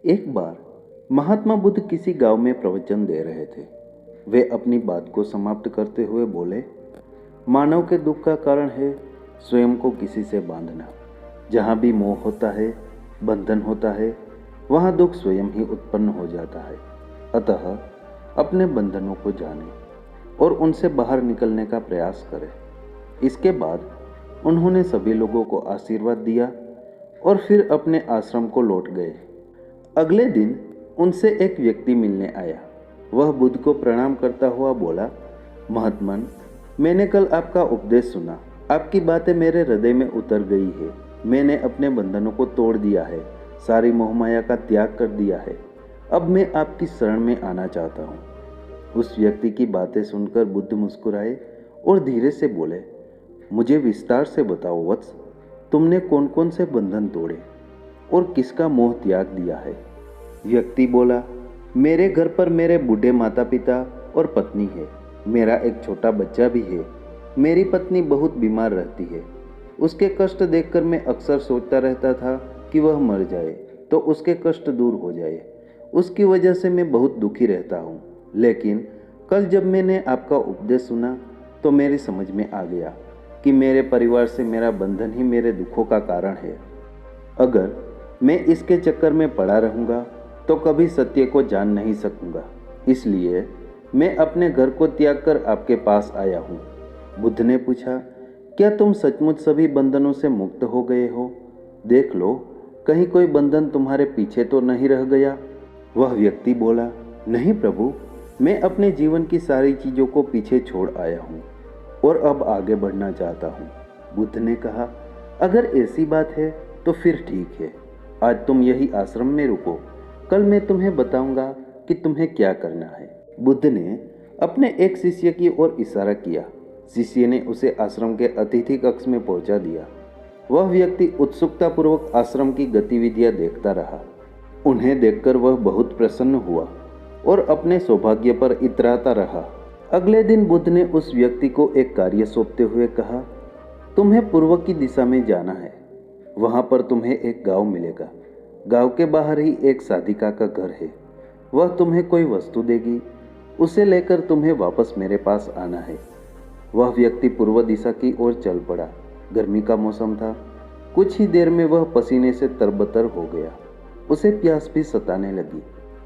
एक बार महात्मा बुद्ध किसी गांव में प्रवचन दे रहे थे। वे अपनी बात को समाप्त करते हुए बोले, मानव के दुख का कारण है स्वयं को किसी से बांधना। जहाँ भी मोह होता है, बंधन होता है, वहाँ दुख स्वयं ही उत्पन्न हो जाता है। अतः अपने बंधनों को जाने और उनसे बाहर निकलने का प्रयास करें। इसके बाद उन्होंने सभी लोगों को आशीर्वाद दिया और फिर अपने आश्रम को लौट गए। अगले दिन उनसे एक व्यक्ति मिलने आया। वह बुद्ध को प्रणाम करता हुआ बोला, महात्मन, मैंने कल आपका उपदेश सुना। आपकी बातें मेरे हृदय में उतर गई है। मैंने अपने बंधनों को तोड़ दिया है, सारी मोहमाया का त्याग कर दिया है। अब मैं आपकी शरण में आना चाहता हूँ। उस व्यक्ति की बातें सुनकर बुद्ध मुस्कुराए और धीरे से बोले, मुझे विस्तार से बताओ वत्स, तुमने कौन कौन से बंधन तोड़े और किसका मोह त्याग दिया है? व्यक्ति बोला, मेरे घर पर मेरे बूढ़े माता पिता और पत्नी है। मेरा एक छोटा बच्चा भी है। मेरी पत्नी बहुत बीमार रहती है। उसके कष्ट देखकर मैं अक्सर सोचता रहता था कि वह मर जाए तो उसके कष्ट दूर हो जाए। उसकी वजह से मैं बहुत दुखी रहता हूँ। लेकिन कल जब मैंने आपका उपदेश सुना तो मेरी समझ में आ गया कि मेरे परिवार से मेरा बंधन ही मेरे दुखों का कारण है। अगर मैं इसके चक्कर में पड़ा रहूँगा तो कभी सत्य को जान नहीं सकूँगा। इसलिए मैं अपने घर को त्याग कर आपके पास आया हूँ। बुद्ध ने पूछा, क्या तुम सचमुच सभी बंधनों से मुक्त हो गए हो? देख लो, कहीं कोई बंधन तुम्हारे पीछे तो नहीं रह गया। वह व्यक्ति बोला, नहीं प्रभु, मैं अपने जीवन की सारी चीज़ों को पीछे छोड़ आया हूँ और अब आगे बढ़ना चाहता हूँ। बुद्ध ने कहा, अगर ऐसी बात है तो फिर ठीक है। आज तुम यही आश्रम में रुको। कल मैं तुम्हें बताऊंगा कि तुम्हें क्या करना है। बुद्ध ने अपने एक शिष्य की ओर इशारा किया। शिष्य ने उसे आश्रम के अतिथि कक्ष में पहुंचा दिया। वह व्यक्ति उत्सुकतापूर्वक आश्रम की गतिविधियां देखता रहा। उन्हें देखकर वह बहुत प्रसन्न हुआ और अपने सौभाग्य पर इतराता रहा। अगले दिन बुद्ध ने उस व्यक्ति को एक कार्य सौंपते हुए कहा, तुम्हें पूर्व की दिशा में जाना है। वहां पर तुम्हें एक गांव मिलेगा। गांव के बाहर ही एक साधिका का घर है। वह तुम्हें कोई वस्तु देगी। उसे लेकर तुम्हें वापस मेरे पास आना है। वह व्यक्ति पूर्व दिशा की ओर चल पड़ा। गर्मी का मौसम था। कुछ ही देर में वह पसीने से तरबतर हो गया। उसे प्यास भी सताने लगी।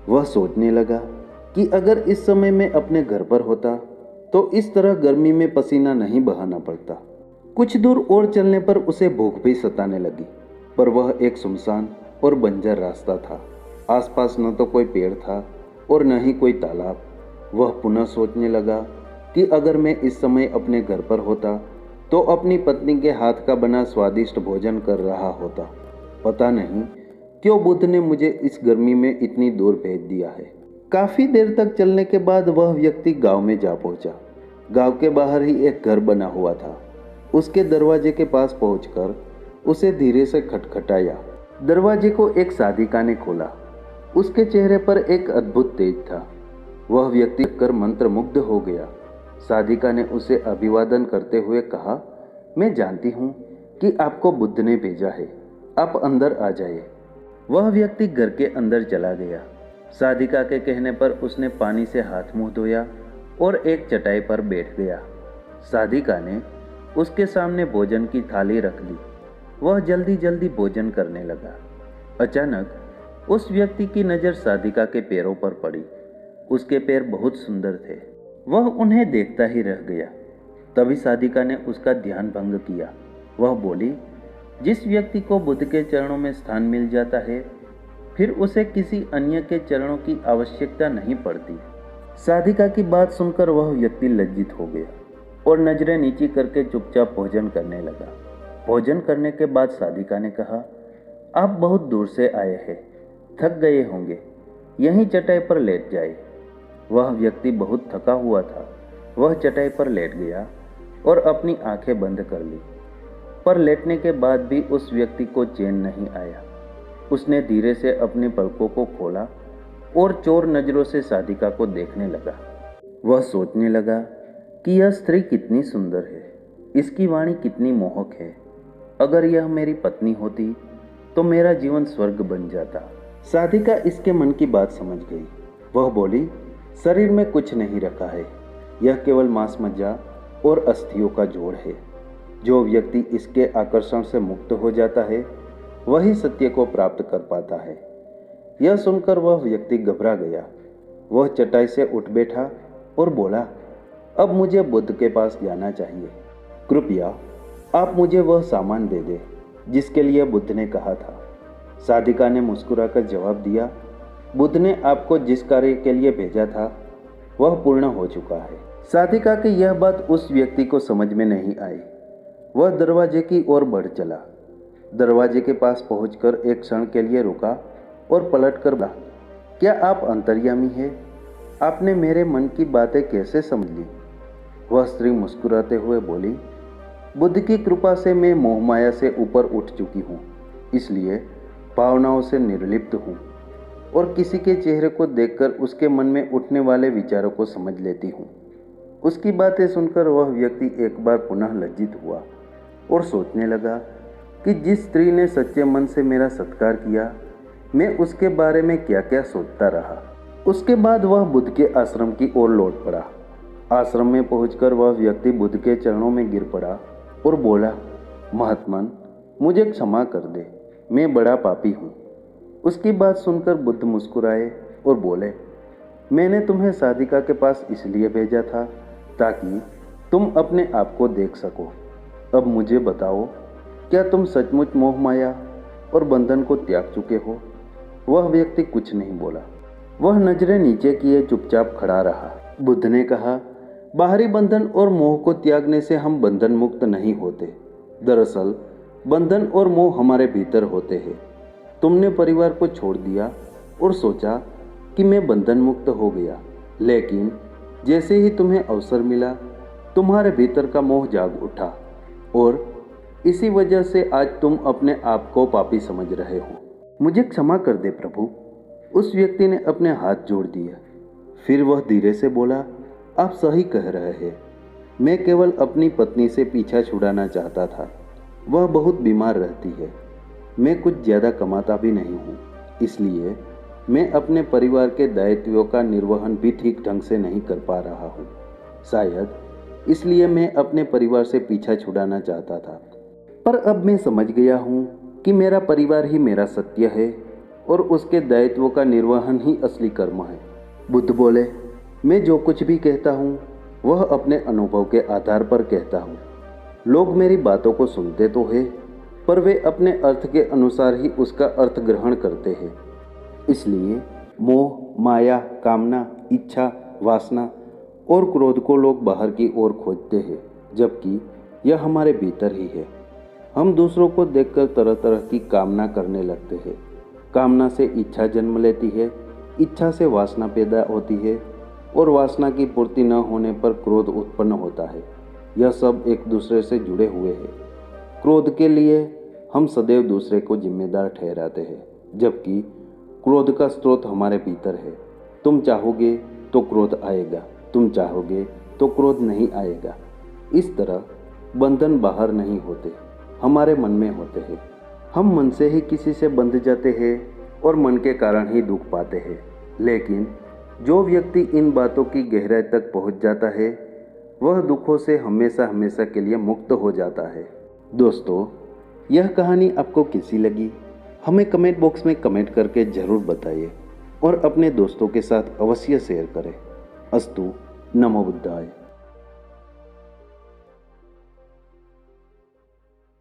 वह सोचने लगा कि अगर इस समय मैं अपने घर पर होता तो इस तरह गर्मी में पसीना नहीं बहाना पड़ता। कुछ दूर और चलने पर उसे भूख भी सताने लगी, पर वह एक सुनसान और बंजर रास्ता था। आसपास न तो कोई पेड़ था और न ही कोई तालाब। वह पुनः सोचने लगा कि अगर मैं इस समय अपने घर पर होता तो अपनी पत्नी के हाथ का बना स्वादिष्ट भोजन कर रहा होता। पता नहीं क्यों बुद्ध ने मुझे इस गर्मी में इतनी दूर भेज दिया है। काफी देर तक चलने के बाद वह व्यक्ति गांव में जा पहुंचा। गांव के बाहर ही एक घर बना हुआ था। उसके दरवाजे के पास पहुंचकर उसे धीरे से खटखटाया। दरवाजे को एक साधिका ने खोला। उसके चेहरे पर एक अद्भुत तेज था। वह व्यक्ति कर मंत्रमुग्ध हो गया। साधिका ने उसे अभिवादन करते हुए कहा, मैं जानती हूँ कि आपको बुद्ध ने भेजा है। आप अंदर आ जाइए। वह व्यक्ति घर के अंदर चला गया। साधिका के कहने पर उसने पानी से हाथ मुंह धोया और एक चटाई पर बैठ गया। साधिका ने उसके सामने भोजन की थाली रख दी। वह जल्दी जल्दी भोजन करने लगा। अचानक उस व्यक्ति की नज़र साधिका के पैरों पर पड़ी। उसके पैर बहुत सुंदर थे। वह उन्हें देखता ही रह गया। तभी साधिका ने उसका ध्यान भंग किया। वह बोली, जिस व्यक्ति को बुद्ध के चरणों में स्थान मिल जाता है फिर उसे किसी अन्य के चरणों की आवश्यकता नहीं पड़ती। साधिका की बात सुनकर वह व्यक्ति लज्जित हो गया और नजरें नीची करके चुपचाप भोजन करने लगा। भोजन करने के बाद साधिका ने कहा, आप बहुत दूर से आए हैं, थक गए होंगे, यहीं चटाई पर लेट जाए। वह व्यक्ति बहुत थका हुआ था। वह चटाई पर लेट गया और अपनी आंखें बंद कर ली, पर लेटने के बाद भी उस व्यक्ति को चैन नहीं आया। उसने धीरे से अपनी पलकों को खोला और चोर नजरों से साधिका को देखने लगा। वह सोचने लगा कि यह स्त्री कितनी सुंदर है, इसकी वाणी कितनी मोहक है। अगर यह मेरी पत्नी होती तो मेरा जीवन स्वर्ग बन जाता। साधिका इसके मन की बात समझ गई। वह बोली, शरीर में कुछ नहीं रखा है, यह केवल मांस मज्जा और अस्थियों का जोड़ है। जो व्यक्ति इसके आकर्षण से मुक्त हो जाता है वही सत्य को प्राप्त कर पाता है। यह सुनकर वह व्यक्ति घबरा गया। वह चटाई से उठ बैठा और बोला, अब मुझे बुद्ध के पास जाना चाहिए। कृपया आप मुझे वह सामान दे दे जिसके लिए बुद्ध ने कहा था। साधिका ने मुस्कुराकर जवाब दिया, बुद्ध ने आपको जिस कार्य के लिए भेजा था वह पूर्ण हो चुका है। साधिका की यह बात उस व्यक्ति को समझ में नहीं आई। वह दरवाजे की ओर बढ़ चला। दरवाजे के पास पहुंचकर एक क्षण के लिए रुका और पलटकर बोला, क्या आप अंतर्यामी हैं? आपने मेरे मन की बातें कैसे समझ ली? वह स्त्री मुस्कुराते हुए बोली, बुद्ध की कृपा से मैं मोहमाया से ऊपर उठ चुकी हूँ, इसलिए भावनाओं से निर्लिप्त हूँ और किसी के चेहरे को देखकर उसके मन में उठने वाले विचारों को समझ लेती हूँ। उसकी बातें सुनकर वह व्यक्ति एक बार पुनः लज्जित हुआ और सोचने लगा कि जिस स्त्री ने सच्चे मन से मेरा सत्कार किया, मैं उसके बारे में क्या क्या सोचता रहा। उसके बाद वह बुद्ध के आश्रम की ओर लौट पड़ा। आश्रम में पहुंचकर वह व्यक्ति बुद्ध के चरणों में गिर पड़ा और बोला, महात्मन, मुझे क्षमा कर दे, मैं बड़ा पापी हूँ। उसकी बात सुनकर बुद्ध मुस्कुराए और बोले, मैंने तुम्हें साधिका के पास इसलिए भेजा था ताकि तुम अपने आप को देख सको। अब मुझे बताओ, क्या तुम सचमुच मोह माया और बंधन को त्याग चुके हो? वह व्यक्ति कुछ नहीं बोला। वह नजरें नीचे किए चुपचाप खड़ा रहा। बुद्ध ने कहा, बाहरी बंधन और मोह को त्यागने से हम बंधन मुक्त नहीं होते। दरअसल बंधन और मोह हमारे भीतर होते हैं। तुमने परिवार को छोड़ दिया और सोचा कि मैं बंधन मुक्त हो गया, लेकिन जैसे ही तुम्हें अवसर मिला तुम्हारे भीतर का मोह जाग उठा और इसी वजह से आज तुम अपने आप को पापी समझ रहे हो। मुझे क्षमा कर दे प्रभु। उस व्यक्ति ने अपने हाथ जोड़ दिए। फिर वह धीरे से बोला, आप सही कह रहे हैं, मैं केवल अपनी पत्नी से पीछा छुड़ाना चाहता था। वह बहुत बीमार रहती है। मैं कुछ ज़्यादा कमाता भी नहीं हूँ, इसलिए मैं अपने परिवार के दायित्वों का निर्वहन भी ठीक ढंग से नहीं कर पा रहा हूँ। शायद इसलिए मैं अपने परिवार से पीछा छुड़ाना चाहता था, पर अब मैं समझ गया हूँ कि मेरा परिवार ही मेरा सत्य है और उसके दायित्वों का निर्वहन ही असली कर्म है। बुद्ध बोले, मैं जो कुछ भी कहता हूँ वह अपने अनुभव के आधार पर कहता हूँ। लोग मेरी बातों को सुनते तो हैं, पर वे अपने अर्थ के अनुसार ही उसका अर्थ ग्रहण करते हैं। इसलिए मोह, माया, कामना, इच्छा, वासना और क्रोध को लोग बाहर की ओर खोजते हैं, जबकि यह हमारे भीतर ही है। हम दूसरों को देखकर तरह तरह की कामना करने लगते हैं। कामना से इच्छा जन्म लेती है, इच्छा से वासना पैदा होती है और वासना की पूर्ति न होने पर क्रोध उत्पन्न होता है। यह सब एक दूसरे से जुड़े हुए हैं। क्रोध के लिए हम सदैव दूसरे को जिम्मेदार ठहराते हैं, जबकि क्रोध का स्रोत हमारे भीतर है। तुम चाहोगे तो क्रोध आएगा, तुम चाहोगे तो क्रोध नहीं आएगा। इस तरह बंधन बाहर नहीं होते, हमारे मन में होते हैं। हम मन से ही किसी से बंध जाते हैं और मन के कारण ही दुख पाते हैं। लेकिन जो व्यक्ति इन बातों की गहराई तक पहुंच जाता है वह दुखों से हमेशा हमेशा के लिए मुक्त हो जाता है। दोस्तों, यह कहानी आपको कैसी लगी हमें कमेंट बॉक्स में कमेंट करके ज़रूर बताइए और अपने दोस्तों के साथ अवश्य शेयर करें। अस्तु, नमो बुद्धाय।